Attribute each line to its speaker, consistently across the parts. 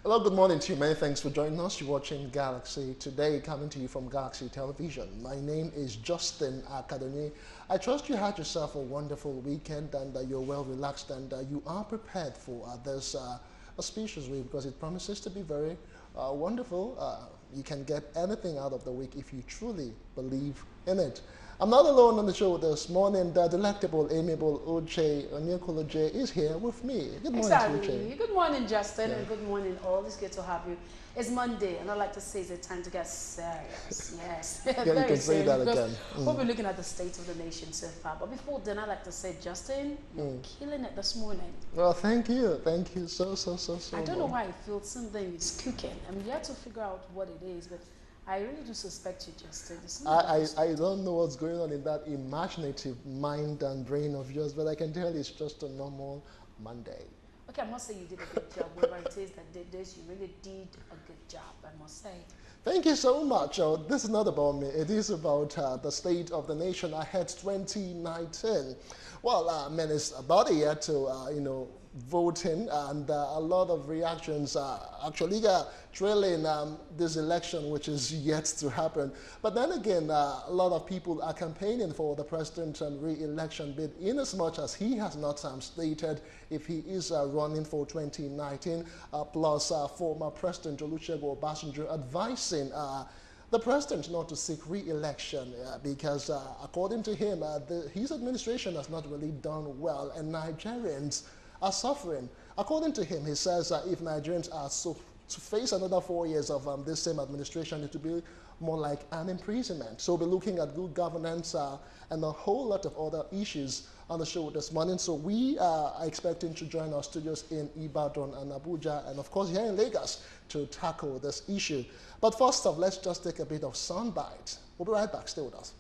Speaker 1: Hello, good morning to you. Many thanks for joining us. You're watching Galaxy Today, coming to you from Galaxy Television. My name is Justin Akadoni. I trust you had yourself a wonderful weekend and you're well relaxed and you are prepared for this auspicious week because it promises to be very wonderful. You can get anything out of the week if you truly believe in it. I'm not alone on the show this morning. The delectable, amiable Uche Onyekoloje is here with me. Good morning, Uche.
Speaker 2: Good morning, Justin, and good morning all. It's good to have you. It's Monday, and I like to say it's a time to get serious. Yes,
Speaker 1: yeah, you can say that again.
Speaker 2: We'll be looking at the state of the nation so far. But before then, I like to say, Justin, you're killing it this morning.
Speaker 1: Well, thank you. Thank you so
Speaker 2: I don't know why I feel something is cooking. I'm yet to figure out what it is, but I really do suspect you, Justin.
Speaker 1: I don't know what's going on in that imaginative mind and brain of yours, but I can tell it's just a normal Monday.
Speaker 2: Okay, I must say you did a good job. Whoever it is that did this, you really did a good job, I must say.
Speaker 1: Thank you so much. This is not about me. It is about the state of the nation ahead 2019. Well, man, it's about a year to, voting, and a lot of reactions are actually trailing this election, which is yet to happen. But then again, a lot of people are campaigning for the president re-election bid, in as much as he has not stated if he is running for 2019, plus former President Olusegun Obasanjo advising the president not to seek re-election because, according to him, his administration has not really done well, and Nigerians are suffering. According to him, he says if Nigerians are to face another 4 years of this same administration, it will be more like an imprisonment. So we'll be looking at good governance and a whole lot of other issues on the show this morning. So we are expecting to join our studios in Ibadan and Abuja, and of course here in Lagos, to tackle this issue. But first off, let's just take a bit of soundbite. We'll be right back. Stay with us.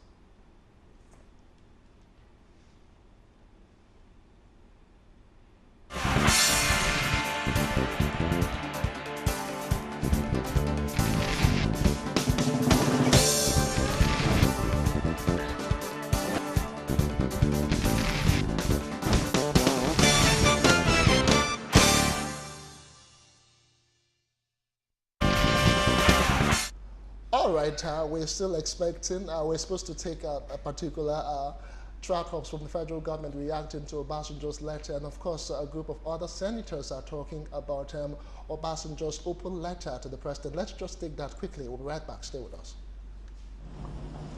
Speaker 1: All right, we're still expecting, we're supposed to take a particular track off from the federal government reacting to Obasanjo's letter, and of course a group of other senators are talking about Obasanjo's open letter to the president. Let's just take that quickly. We'll be right back. Stay with us.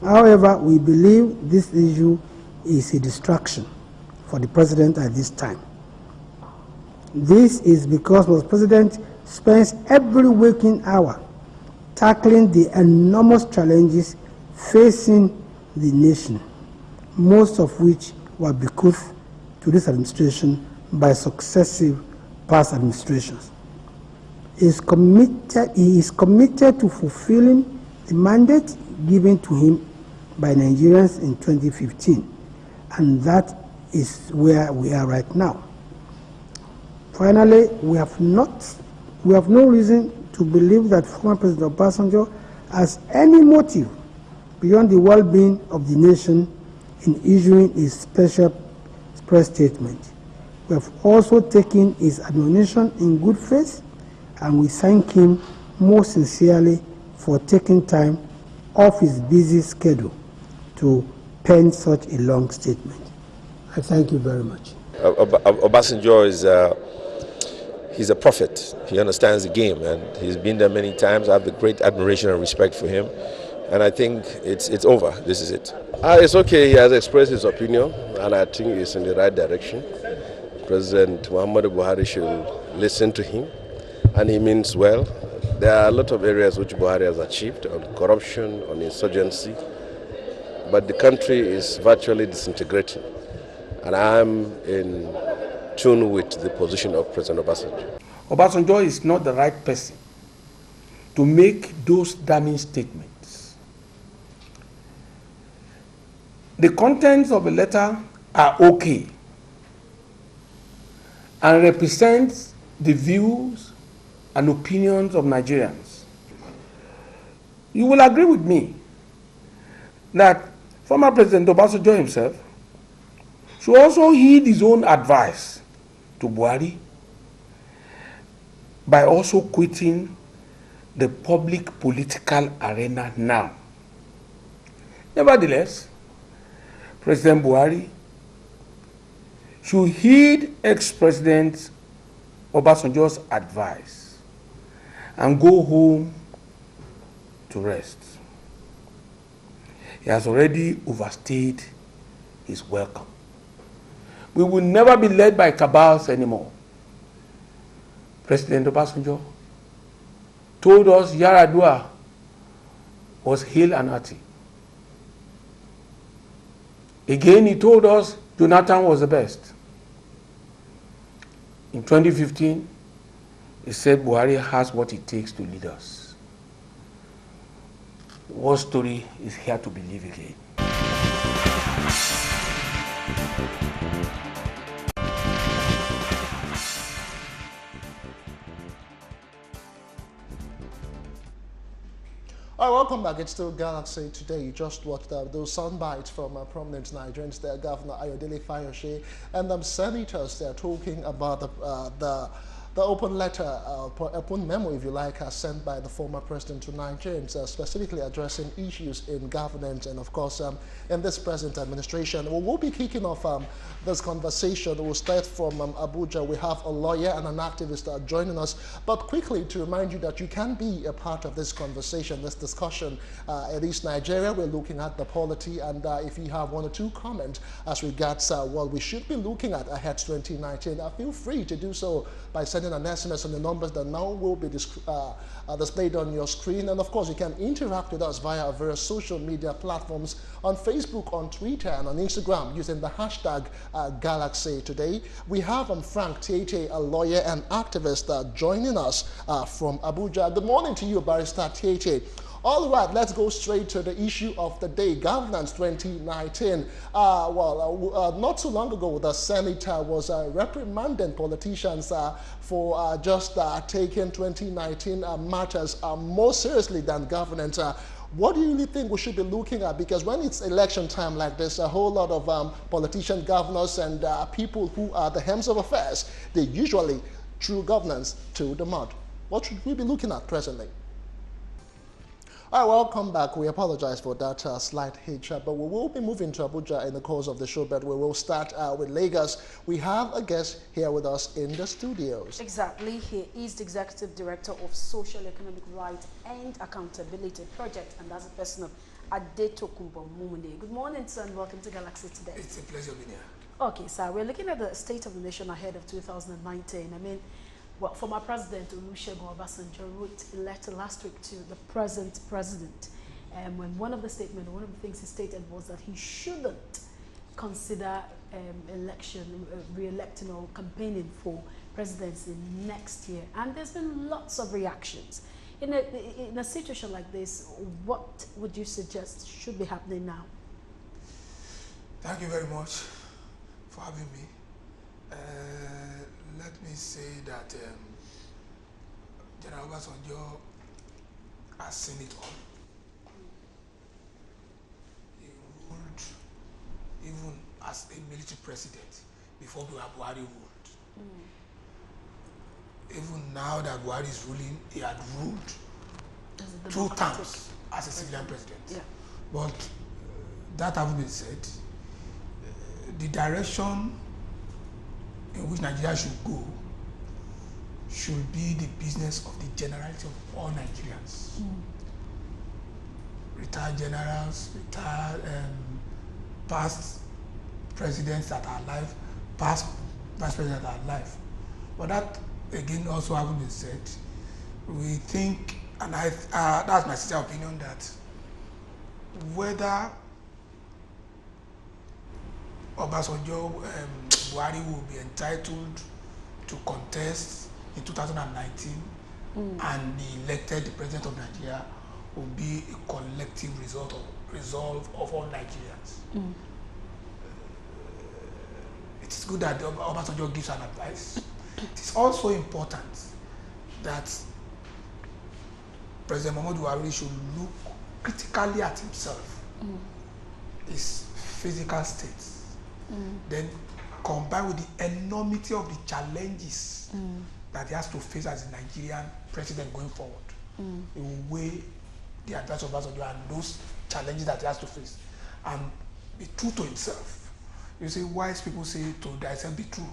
Speaker 3: However, we believe this issue is a distraction for the president at this time. This is because the president spends every waking hour tackling the enormous challenges facing the nation, most of which were bequeathed to this administration by successive past administrations. He is committed to fulfilling the mandate given to him by Nigerians in 2015, and that is where we are right now. Finally, we have no reason to believe that former President Obasanjo has any motive beyond the well-being of the nation in issuing his special press statement. We have also taken his admonition in good faith, and we thank him most sincerely for taking time off his busy schedule to pen such a long statement. I thank you very much.
Speaker 4: Obasanjo is he's a prophet. He understands the game, and he's been there many times. I have a great admiration and respect for him, and I think it's over. This is it. It's okay. He has expressed his opinion, and I think it's in the right direction. President Muhammadu Buhari should listen to him, and he means well. There are a lot of areas which Buhari has achieved on corruption, on insurgency, but the country is virtually disintegrating, and I'm in tune with the position of President Obasanjo.
Speaker 5: Obasanjo is not the right person to make those damning statements. The contents of the letter are okay and represents the views and opinions of Nigerians. You will agree with me that former President Obasanjo himself should also heed his own advice to Buhari by also quitting the public political arena now. Nevertheless, President Buhari should heed ex-President Obasanjo's advice and go home to rest. He has already overstayed his welcome. We will never be led by cabals anymore. President Obasanjo told us Yaradua was hail and hearty. Again, he told us Jonathan was the best. In 2015, he said Buhari has what it takes to lead us. The war story is here to believe again.
Speaker 1: All right, welcome back. It's still Galaxy Today. You just watched those sound bites from prominent Nigerians there, Governor Ayodele Fayose, and senators. They're talking about the open letter, open memo, if you like, sent by the former president to Nigerians, specifically addressing issues in governance and, of course, in this present administration. Well, we'll be kicking off this conversation. We'll start from Abuja. We have a lawyer and an activist joining us. But quickly, to remind you that you can be a part of this conversation, this discussion. It is Nigeria. We're looking at the polity, and if you have one or two comments as regards what we should be looking at ahead 2019, feel free to do so by sending an SMS on the numbers that now will be displayed on your screen. And of course, you can interact with us via our various social media platforms on Facebook, on Twitter, and on Instagram using the hashtag Galaxy Today. We have Frank Tietie, a lawyer and activist, joining us from Abuja. Good morning to you, Barrister Tietie. All right, let's go straight to the issue of the day, governance 2019. Not too long ago, the senator was reprimanding politicians for just taking 2019 matters more seriously than governance. What do you really think we should be looking at? Because when it's election time like this, a whole lot of politician governors and people who are the hems of affairs, they usually throw governance to the mud. What should we be looking at presently? All right, welcome back. We apologize for that slight hitch, but we will be moving to Abuja in the course of the show, but we will start with Lagos. We have a guest here with us in the studios.
Speaker 2: Exactly. He is the Executive Director of Social Economic Rights and Accountability Project, and that's the person of Adetokunbo Mumune. Good morning, sir, and welcome to Galaxy Today.
Speaker 6: It's a pleasure being here.
Speaker 2: Okay, sir, we're looking at the state of the nation ahead of 2019. I mean, well, former President Olusegun Obasanjo wrote a letter last week to the present president. When one of the things he stated was that he shouldn't consider re-electing or campaigning for presidency next year. And there's been lots of reactions. In a situation like this, what would you suggest should be happening now?
Speaker 6: Thank you very much for having me. Let me say that General Obasanjo has seen it all. He ruled even as a military president before Buhari ruled. Even now that Buhari is ruling, he had ruled 2 terms as a civilian president. Yeah. But that having been said, the direction in which Nigeria should go should be the business of the generality of all Nigerians. Retired generals, retired past presidents that are alive, past vice presidents that are alive. But that, again, also having been said, we think, and that's my sincere opinion, that whether Obasanjo, Buhari will be entitled to contest in 2019 and be elected the president of Nigeria will be a collective resolve of all Nigerians. It is good that Obasanjo gives an advice. It is also important that President Muhammadu Buhari should look critically at himself, his physical state, then combined with the enormity of the challenges that he has to face as a Nigerian president going forward. He will weigh the advice of Obasanjo and those challenges that he has to face and be true to himself. You see, wise people say to thyself be true.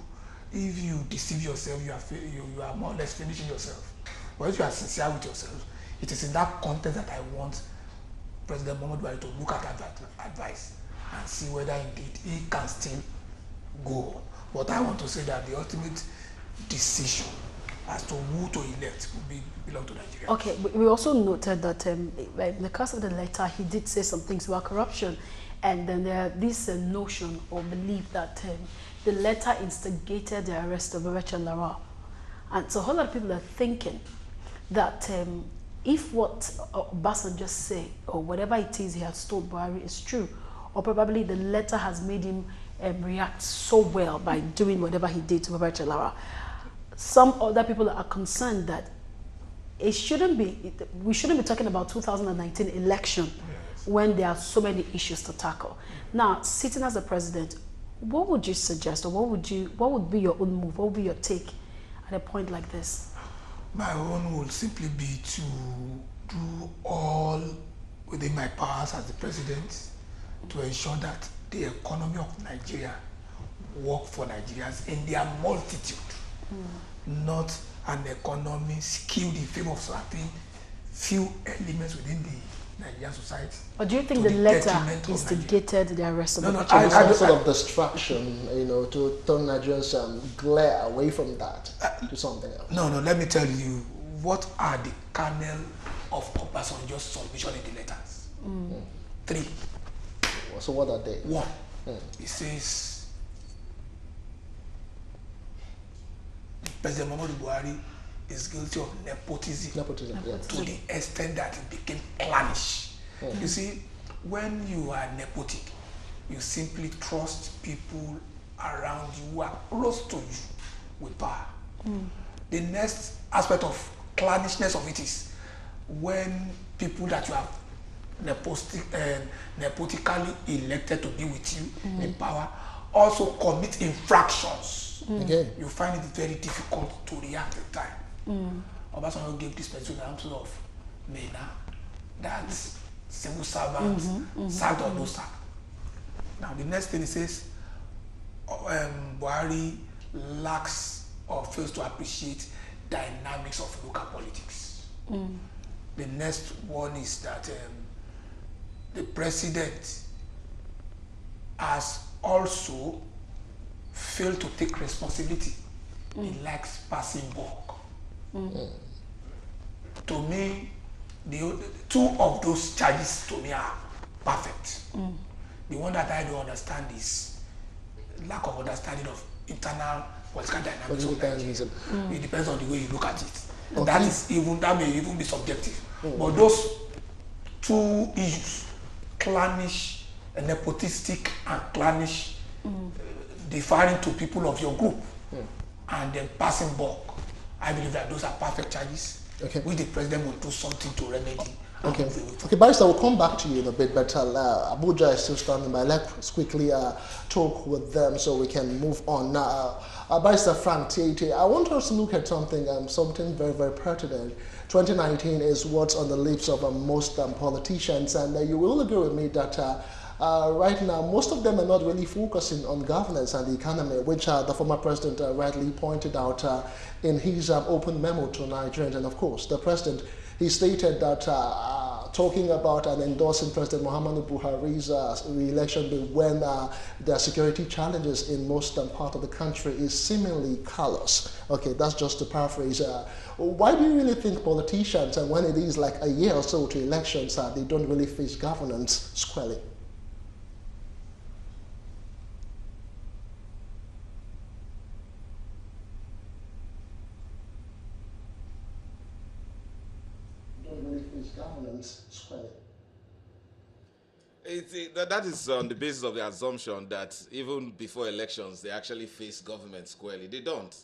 Speaker 6: If you deceive yourself, you are more or less finishing yourself. But if you are sincere with yourself, it is in that context that I want President Muhammadu Buhari to look at that advice and see whether indeed he can still go on. But I want to say that the ultimate decision as to who to elect will belong to Nigeria.
Speaker 2: Okay, we also noted that in the course of the letter, he did say some things about corruption. And then this notion or belief that the letter instigated the arrest of Rachel Lara. And so a whole lot of people are thinking that if what Obasanjo say or whatever it is he has told Buhari is true, or probably the letter has made him react so well by doing whatever he did to Rachel Lara, some other people are concerned that we shouldn't be talking about 2019 election when there are so many issues to tackle. Now, sitting as a president, what would you suggest, or what would be your own move, what would be your take at a point like this?
Speaker 6: My own will simply be to do all within my powers as the president to ensure that the economy of Nigeria work for Nigerians in their multitude, not an economy skewed in favor of certain few elements within the Nigerian society.
Speaker 2: Or do you think the letter instigated the arrest of the
Speaker 1: some sort of distraction, to turn Nigerians glare away from that to something else?
Speaker 6: No, let me tell you what are the kernel of Obasanjo's submission in the letters. 3.
Speaker 1: So what are they?
Speaker 6: 1, it says President Muhammadu Buhari is guilty of nepotism to the extent that it became clannish. You see, when you are nepotic, you simply trust people around you who are close to you with power. The next aspect of clannishness of it is when people that you have nepotically elected to be with you in power also commit infractions. You find it very difficult to react at the time. Obasanjo gave this specific example of Mena, that civil servants, sacked or no sack. Now the next thing it says, Buhari lacks or fails to appreciate dynamics of local politics. The next one is that the president has also failed to take responsibility. He likes passing buck. To me, the 2 of those charges to me are perfect. The one that I don't understand is lack of understanding of internal political dynamics of Nigeria. It depends on the way you look at it. That may even be subjective. But those 2 issues, clannish, nepotistic and clannish, deferring to people of your group, and then passing buck, I believe that those are perfect charges, which the president will do something to remedy.
Speaker 1: Okay, Barrister, we'll come back to you in a bit, but Abuja is still standing by. Let's quickly talk with them so we can move on. Now, Barrister Frank Tietie, I want us to look at something very, very pertinent. 2019 is what's on the lips of most politicians, and you will agree with me that right now, most of them are not really focusing on governance and the economy, which the former president rightly pointed out in his open memo to Nigerians. And of course, the president, he stated that talking about and endorsing President Muhammadu Buhari's re-election bill when there are security challenges in most part of the country is seemingly callous. Okay, that's just to paraphrase. Why do you really think politicians, and when it is like a year or so to elections, they don't really face governance squarely? Governance squarely.
Speaker 7: That is on the basis of the assumption that even before elections, they actually face government squarely. They don't.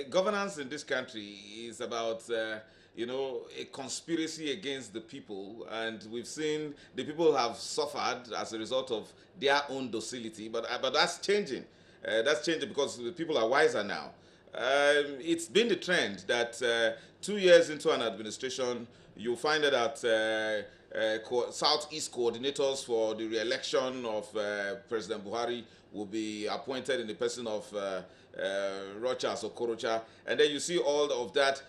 Speaker 7: Governance in this country is about, a conspiracy against the people, and we've seen the people have suffered as a result of their own docility, but that's changing. That's changing because the people are wiser now. it's been the trend that 2 years into an administration, you find that Southeast coordinators for the re-election of President Buhari will be appointed in the person of Rochas or Okorocha, and then you see all of that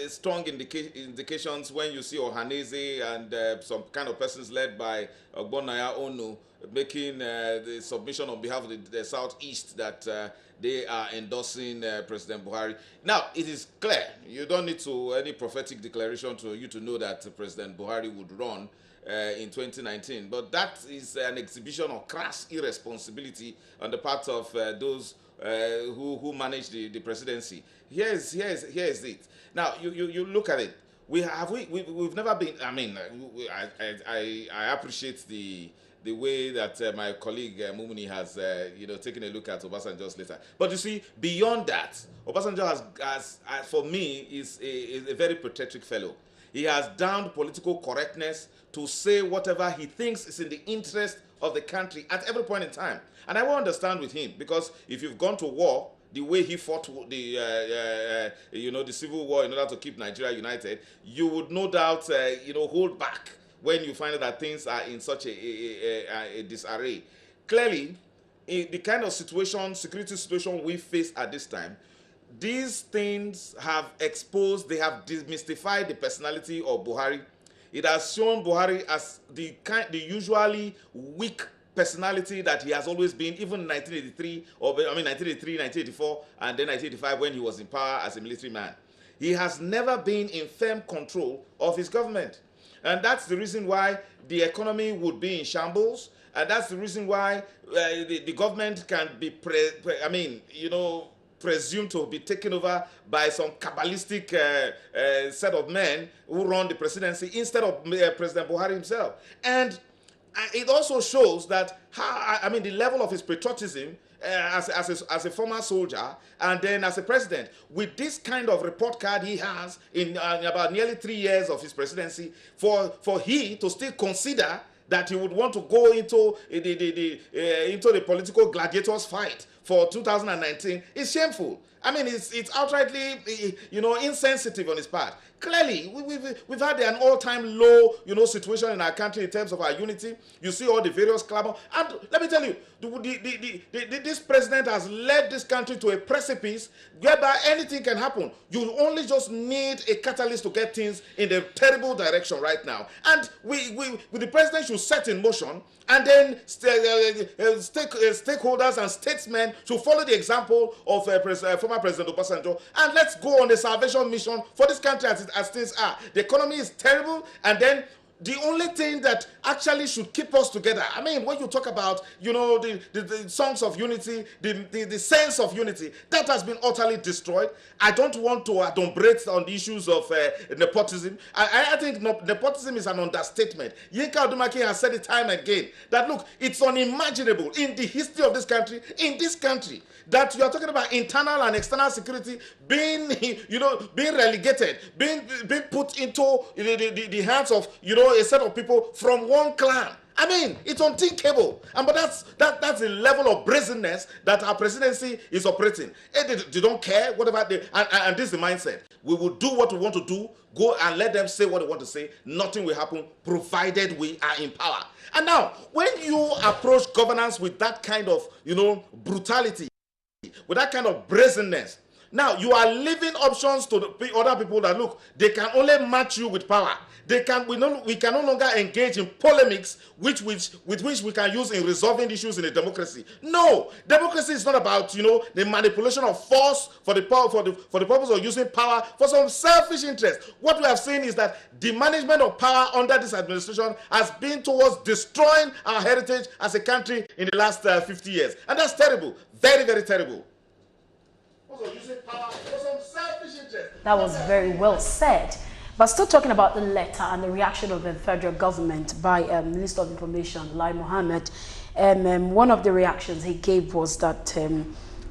Speaker 7: strong indications when you see Ohaneze and some kind of persons led by Ogbonnaya Onu making the submission on behalf of the Southeast that they are endorsing President Buhari. Now, it is clear, you don't need any prophetic declaration to you to know that President Buhari would run in 2019, but that is an exhibition of crass irresponsibility on the part of those who manage the presidency. Here is it. Now, you look at it. We've never been. I mean, I appreciate the way that my colleague Mumuni has taken a look at Obasanjo's letter. But you see, beyond that, Obasanjo has for me is a very patriotic fellow. He has downed political correctness to say whatever he thinks is in the interest of the country at every point in time. And I will understand with him, because if you've gone to war the way he fought the civil war in order to keep Nigeria united, you would no doubt hold back when you find that things are in such a disarray. Clearly, in the kind of security situation we face at this time, these things have exposed, they have demystified the personality of Buhari. It has shown Buhari as the usually weak personality that he has always been, even in 1983, 1984, and then 1985 when he was in power as a military man. He has never been in firm control of his government. And that's the reason why the economy would be in shambles. And that's the reason why the government can be, presumed to be taken over by some Kabbalistic set of men who run the presidency instead of President Buhari himself. And it also shows that the level of his patriotism as a former soldier and then as a president, with this kind of report card he has in about nearly 3 years of his presidency, for he to still consider that he would want to go into the political gladiators fight for 2019 is shameful. I mean, it's outrightly, insensitive on his part. Clearly, we've had an all-time low, situation in our country in terms of our unity. You see all the various clamor. And let me tell you, this president has led this country to a precipice whereby anything can happen. You only just need a catalyst to get things in the terrible direction right now. And the president should set in motion, and then stakeholders and statesmen should follow the example of former President Obasanjo, and let's go on a salvation mission for this country as things are. The economy is terrible, and then the only thing that actually should keep us together, I mean, when you talk about, the songs of unity, the sense of unity, that has been utterly destroyed. I don't want to adumbrate on the issues of nepotism. I think nepotism is an understatement. Yinka Odumake has said it time and again, that look, it's unimaginable in the history of this country, that you are talking about internal and external security being relegated, being put into the hands of, a set of people from one clan. I mean, it's unthinkable. But that's the level of brazenness that our presidency is operating. They don't care, whatever and this is the mindset. We will do what we want to do, go and let them say what they want to say. Nothing will happen, provided we are in power. And now, when you approach governance with that kind of, brutality, with that kind of brazenness, now you are leaving options to the other people that, look, they can only match you with power. We can no longer engage in polemics with which we can use in resolving issues in a democracy. No, democracy is not about the manipulation of force for the purpose of using power for some selfish interest. What we have seen is that the management of power under this administration has been towards destroying our heritage as a country in the last 50 years, and that's terrible, very, very terrible. Also using power for some selfish interest.
Speaker 2: That was very well said. But still talking about the letter and the reaction of the federal government by Minister of Information, Lai Mohammed, one of the reactions he gave was that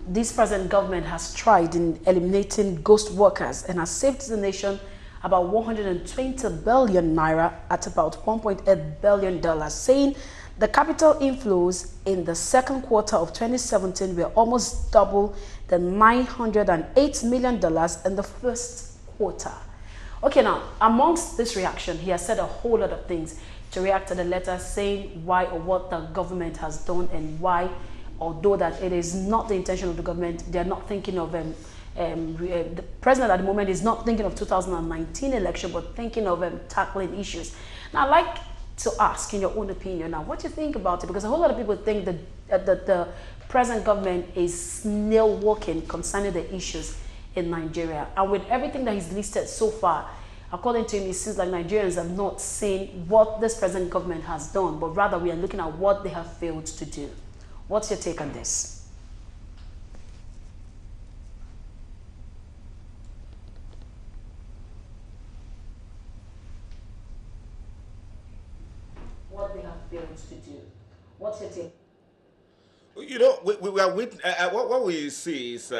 Speaker 2: this present government has tried in eliminating ghost workers and has saved the nation about 120 billion naira at about $1.8 billion, saying the capital inflows in the second quarter of 2017 were almost double the $908 million in the first quarter. Okay, now, amongst this reaction, he has said a whole lot of things to react to the letter, saying why or what the government has done and why, although that it is not the intention of the government, they are not thinking of the president at the moment is not thinking of 2019 election, but thinking of tackling issues. Now, I'd like to ask, in your own opinion, now, what do you think about it? Because a whole lot of people think that the present government is snail walking concerning the issues in Nigeria. And with everything that he's listed so far, according to him, it seems like Nigerians have not seen what this present government has done, but rather we are looking at what they have failed to do. What's your take on this? What they have failed to do. What's your take?
Speaker 7: You know, we are with what we see is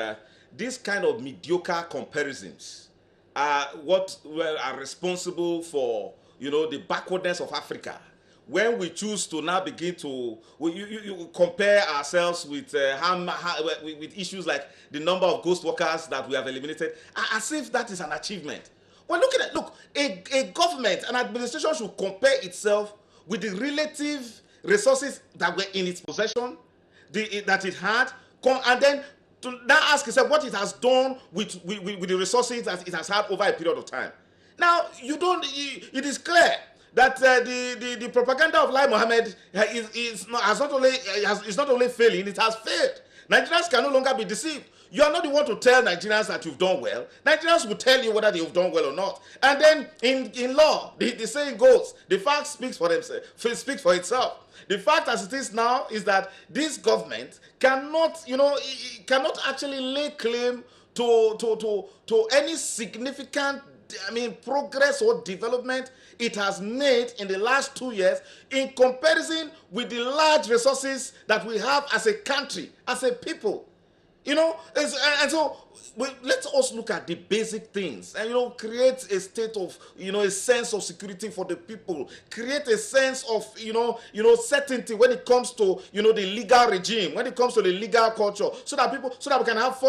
Speaker 7: this kind of mediocre comparisons are what are responsible for, you know, the backwardness of Africa. When we choose to now begin to you compare ourselves with with issues like the number of ghost workers that we have eliminated, as if that is an achievement. We're looking at, look, a government, an administration should compare itself with the relative resources that were in its possession, that it had, and then to now ask itself what it has done with the resources that it has had over a period of time. Now, it is clear that the propaganda of Lai Mohammed is not only failing, it has failed. Nigerians can no longer be deceived. You are not the one to tell Nigerians that you've done well. Nigerians will tell you whether you've done well or not. And then in law, the saying goes, the fact speaks for itself. The fact as it is now is that this government cannot actually lay claim to any significant, progress or development it has made in the last 2 years in comparison with the large resources that we have as a country, as a people. You know, and so let's also look at the basic things and, create a state of, a sense of security for the people, create a sense of, certainty when it comes to, the legal regime, when it comes to the legal culture, so that we can have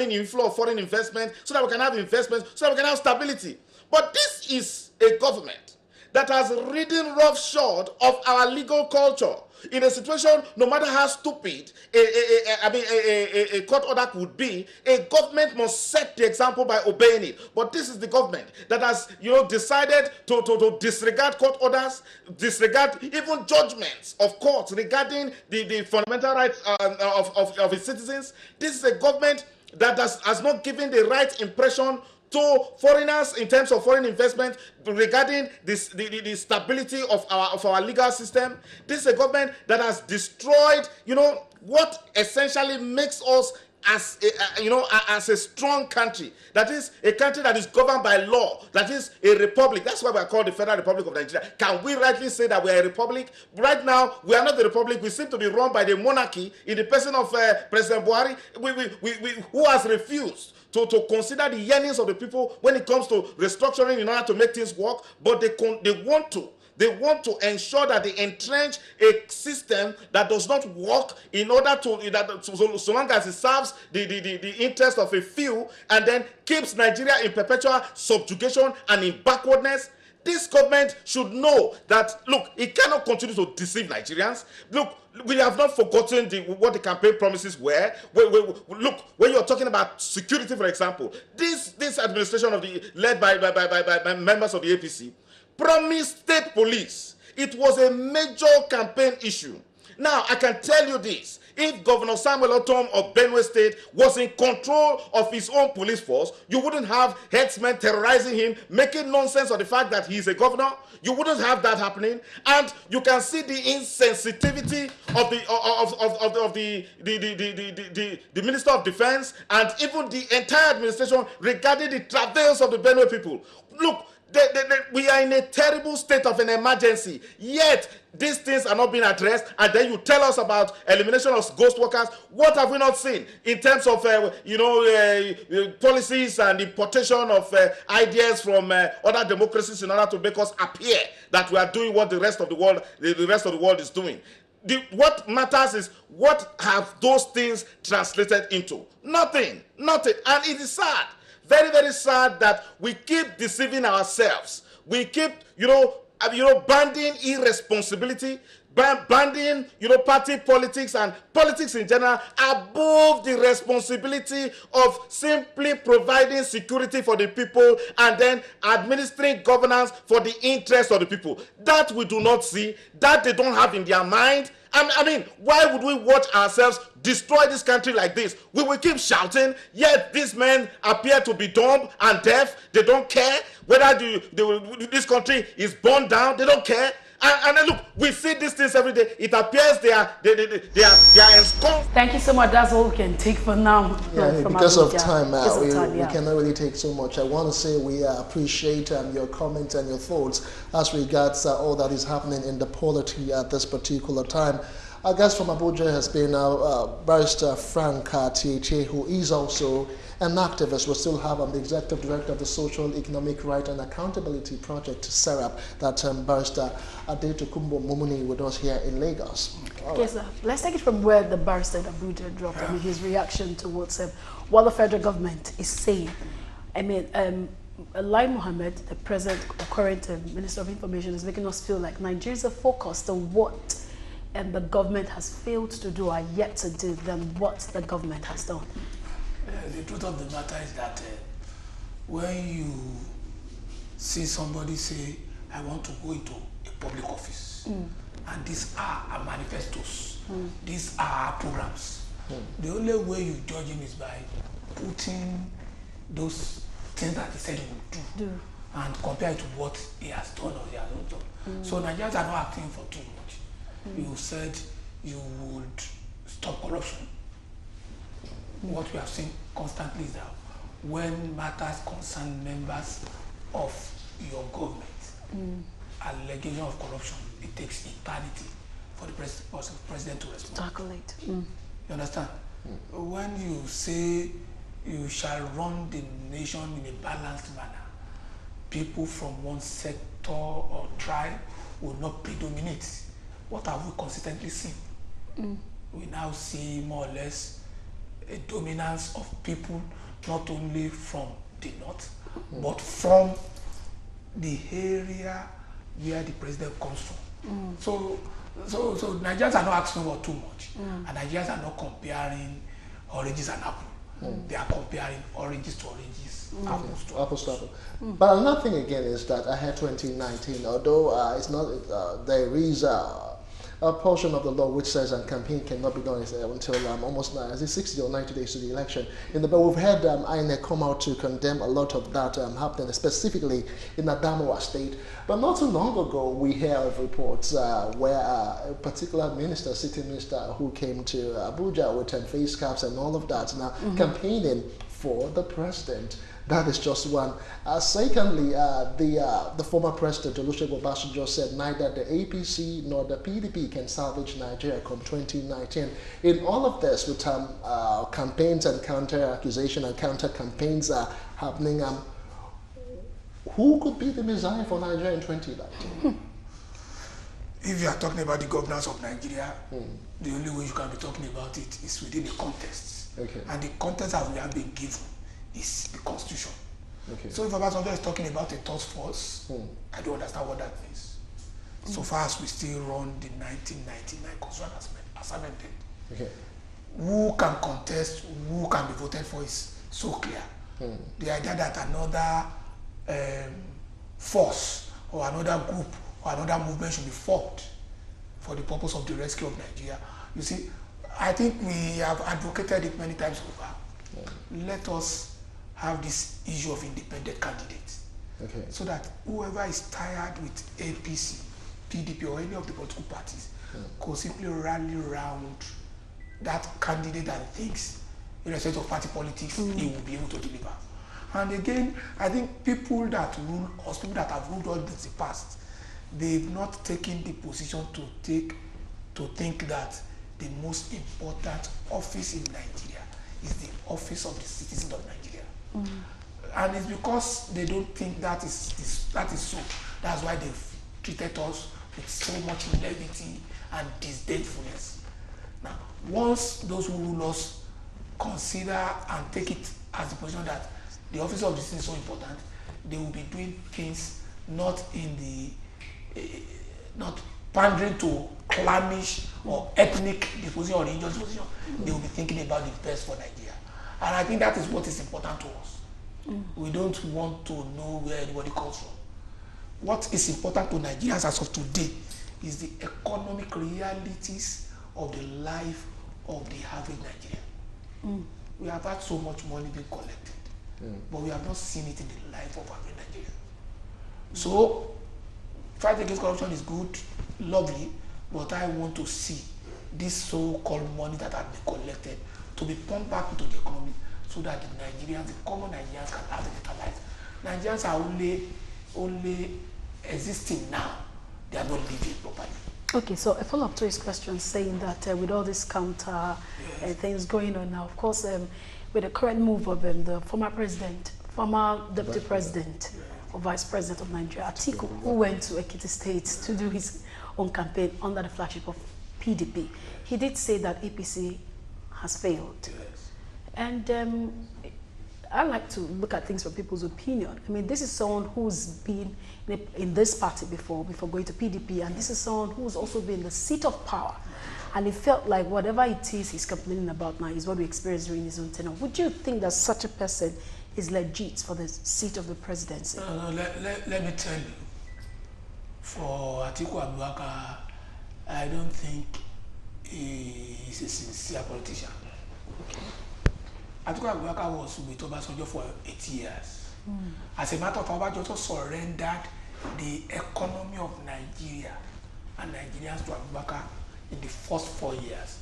Speaker 7: inflow of foreign investment, so that we can have investment, so that we can have stability. But this is a government that has ridden roughshod of our legal culture. In a situation, no matter how stupid a court order could be, a government must set the example by obeying it. But this is the government that has, decided to disregard court orders, disregard even judgments of courts regarding the fundamental rights of its citizens. This is a government that has not given the right impression to foreigners in terms of foreign investment regarding the stability of our legal system. This is a government that has destroyed, what essentially makes us as a strong country. That is a country that is governed by law. That is a republic. That's why we are called the Federal Republic of Nigeria. Can we rightly say that we are a republic? Right now, we are not the republic. We seem to be run by the monarchy in the person of President Buhari, who has refused to consider the yearnings of the people when it comes to restructuring in order to make things work, but they want to ensure that they entrench a system that does not work in order so long as it serves the interest of a few and then keeps Nigeria in perpetual subjugation and in backwardness. This government should know that, look, it cannot continue to deceive Nigerians. Look, we have not forgotten what the campaign promises were. Look, when you're talking about security, for example, this administration led by members of the APC promised state police. It was a major campaign issue. Now, I can tell you this. If Governor Samuel Ortom of Benue State was in control of his own police force, you wouldn't have headsmen terrorizing him, making nonsense of the fact that he's a governor. You wouldn't have that happening. And you can see the insensitivity of the Minister of Defense and even the entire administration regarding the travails of the Benue people. Look, we are in a terrible state of an emergency, yet these things are not being addressed, and then you tell us about elimination of ghost workers. What have we not seen in terms of policies and importation of ideas from other democracies in order to make us appear that we are doing what the rest of the world is doing? what matters is what have those things translated into? Nothing. And it is sad, very, very sad that we keep deceiving ourselves. We keep, banding irresponsibility, banding, party politics and politics in general above the responsibility of simply providing security for the people and then administering governance for the interest of the people. That we do not see, that they don't have in their mind. I mean, why would we watch ourselves destroy this country like this? We will keep shouting, yet these men appear to be dumb and deaf. They don't care whether this country is burned down. They don't care. And look, we see these things every day. It appears they are ensconced.
Speaker 2: Thank you so much. That's all we can take for now.
Speaker 1: Yeah, because of time, we cannot really take so much. I want to say we appreciate your comments and your thoughts as regards all that is happening in the polity at this particular time. Our guest from Abuja has been Barrister Frank Tietie, who is also an activist. We still have the Executive Director of the Social, Economic Right and Accountability Project, SERAP, that Barrister Adetokunbo Mumuni with us here in Lagos.
Speaker 2: Okay, sir. Let's take it from where the barrister in Abuja dropped. I mean, his reaction towards what the federal government is saying. I mean, Lai Mohammed, the current Minister of Information, is making us feel like Nigerians are focused on what the government has failed to do or yet to do than what the government has done.
Speaker 6: The truth of the matter is that when you see somebody say, I want to go into a public office, and these are our manifestos, these are our programs, the only way you judge him is by putting those things that he said he would do. And compare it to what he has done or he has not done. So Nigerians are not acting for too much. You said you would stop corruption. What we have seen constantly is that when matters concern members of your government, allegation of corruption, it takes eternity for the president to respond.
Speaker 2: Tackle it.
Speaker 6: You understand? When you say you shall run the nation in a balanced manner, people from one sector or tribe will not predominate. What have we consistently seen? We now see more or less a dominance of people not only from the north, but from the area where the president comes from. So Nigerians are not asking for too much, and Nigerians are not comparing oranges and apples. They are comparing oranges to oranges, apples to apples.
Speaker 1: But another thing again is that ahead 2019, although it's not, there is a portion of the law which says a campaign cannot be done until almost 60 or 90 days to the election. But we've had INEC come out to condemn a lot of that happening, specifically in Adamawa State. But not too long ago, we hear of reports where a particular minister, city minister, who came to Abuja with face caps and all of that, now campaigning for the president. That is just one. Secondly, the former president, Olusegun Obasanjo, said neither the APC nor the PDP can salvage Nigeria come 2019. In all of this, with campaigns and counter-accusation and counter-campaigns happening, who could be the Messiah for Nigeria in 2019?
Speaker 6: If you are talking about the governance of Nigeria, the only way you can be talking about it is within the context.
Speaker 1: Okay.
Speaker 6: And the context that we have been given is the Constitution.
Speaker 1: Okay.
Speaker 6: So if Obasanjo is talking about a task force, I don't understand what that means. So far as we still run the 1999 Constitution as amended, who can contest, who can be voted for is so clear. The idea that another force or another group or another movement should be formed for the purpose of the rescue of Nigeria. You see, I think we have advocated it many times over. Let us have this issue of independent candidates. So that whoever is tired with APC, PDP or any of the political parties could simply rally around that candidate that thinks, irrespective of party politics, he will be able to deliver. And again, I think people that rule us, people that have ruled all this in the past, they've not taken the position to think that the most important office in Nigeria is the office of the citizens of Nigeria. And it's because they don't think that is so. That's why they've treated us with so much levity and disdainfulness. Now, once those who rule us consider and take it as the position that the office of the citizen is so important, they will be doing things not in the, not pandering to clannish or ethnic disposition or religious disposition. They will be thinking about the best for Nigeria. And I think that is what is important to us. We don't want to know where anybody comes from. What is important to Nigerians as of today is the economic realities of the life of the average Nigerian. We have had so much money being collected, but we have not seen it in the life of average Nigerian. So, fight against corruption is good, lovely, but I want to see this so-called money that has been collected to be pumped back into the economy so that the Nigerians, the common Nigerians, can have a better life. Nigerians are only existing now. They are not living properly.
Speaker 2: Okay, so a follow-up to his question saying that with all this counter things going on now, of course, with the current move of the former deputy president or vice president of Nigeria, Atiku, who went to Ekiti State to do his own campaign under the flagship of PDP, he did say that APC has failed.
Speaker 6: Yes.
Speaker 2: And I like to look at things from people's opinion. I mean, this is someone who's been in this party before going to PDP, and this is someone who's also been the seat of power. And it felt like whatever it is he's complaining about now is what we experienced during his own tenure. Would you think that such a person is legit for the seat of the presidency?
Speaker 6: No, let me tell you, for Atiku Abubakar, I don't think he is a sincere politician.
Speaker 2: Okay.
Speaker 6: Atiku Abubakar was with Obasanjo for 8 years. As a matter of fact, Obasanjo also surrendered the economy of Nigeria and Nigerians to Abubakar in the first 4 years.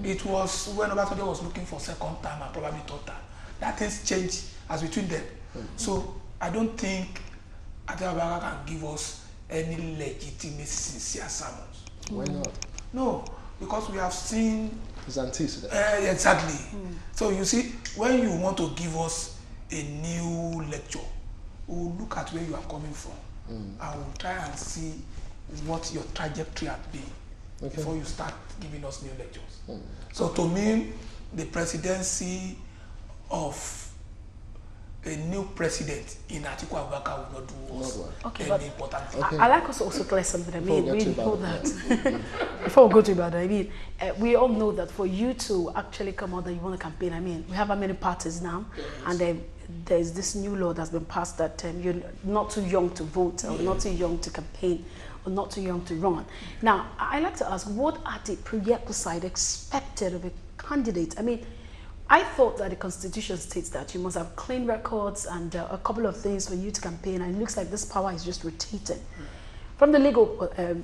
Speaker 6: It was when Obasanjo was looking for second term and probably third term that things changed as between them. So I don't think Atiku Abubakar can give us any legitimate, sincere sermons.
Speaker 1: Why not?
Speaker 6: No, because we have seen
Speaker 1: His antecedent.
Speaker 6: exactly. So you see, when you want to give us a new lecture, we'll look at where you are coming from and we'll try and see what your trajectory has been before you start giving us new lectures. So to me, the presidency of a new president in Atiku Abubakar will not do us any important thing.
Speaker 2: I like us to also clear something. I mean, we know that before we go to Ibadan, I mean, we all know that for you to actually come out that you want to campaign, I mean, we have how many parties now, and there's this new law that's been passed that you're not too young to vote, or not too young to campaign, or not too young to run. Now, I like to ask, what are the prerequisites expected of a candidate? I mean, I thought that the Constitution states that you must have clean records and a couple of things for you to campaign, and it looks like this power is just rotating. From the legal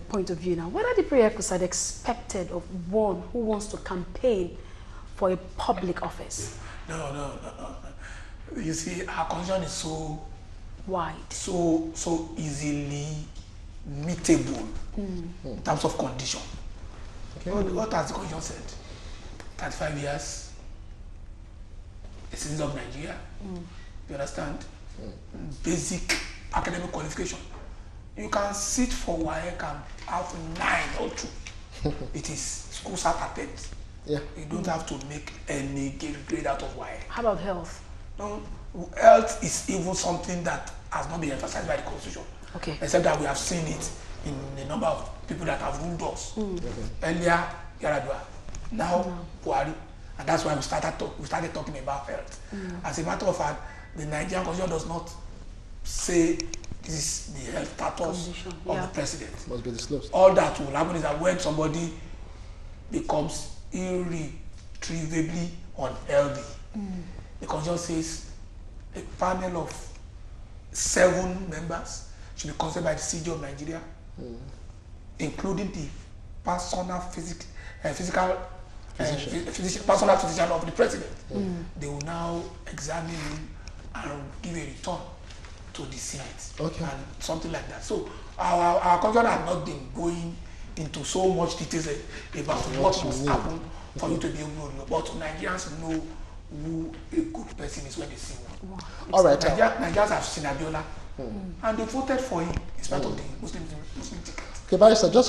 Speaker 2: point of view now, what are the prerequisites expected of one who wants to campaign for a public office?
Speaker 6: No. You see, our constitution is so
Speaker 2: wide,
Speaker 6: so easily meetable in terms of condition.
Speaker 1: Okay.
Speaker 6: What has the constitution said? 35 years. A citizen of Nigeria, you understand? Basic academic qualification. You can sit for WAEC and have 9 or 2. It is school certificate.
Speaker 1: Yeah.
Speaker 6: You don't have to make any grade out of WAEC.
Speaker 2: How about health?
Speaker 6: No, health is even something that has not been emphasized by the Constitution.
Speaker 2: Okay.
Speaker 6: Except that we have seen it in the number of people that have ruled us. Earlier, Yaradua, now Buhari. And that's why we started talking about health. As a matter of fact, the Nigerian Constitution does not say this is the health status of the president.
Speaker 1: Must be disclosed.
Speaker 6: All that will happen is that when somebody becomes irretrievably unhealthy, the Constitution says a panel of 7 members should be considered by the CJ of Nigeria, including the personal personal physician of the president. They will now examine him and give a return to the Senate and something like that. So our constitution has not been going into so much details about what must happen for you to be able to know. But Nigerians know who a good person is when they see one.
Speaker 1: All right.
Speaker 6: Nigerians have seen Abiola and they voted for him in spite of the Muslim ticket.
Speaker 1: Okay, Barrister, just